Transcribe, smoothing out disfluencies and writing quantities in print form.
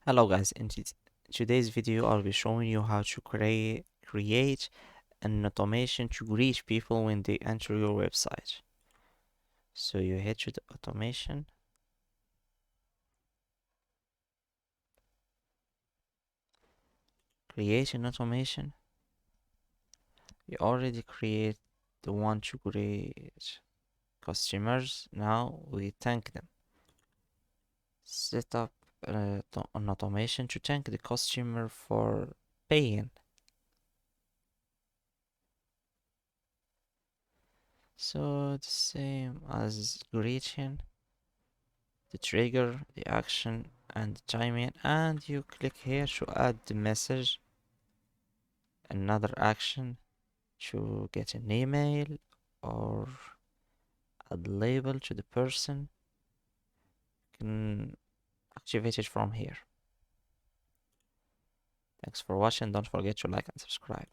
Hello guys, in today's video I'll be showing you how to create an automation to reach people when they enter your website. So you head to the automation, create an automation. You already create the one to create customers. Now we thank them. Set up an automation to thank the customer for paying. So the same as greeting, the trigger, the action, and the timing, and you click here to add the message, another action to get an email or add label to the person. You can activate it from here. Thanks for watching. Don't forget to like and subscribe.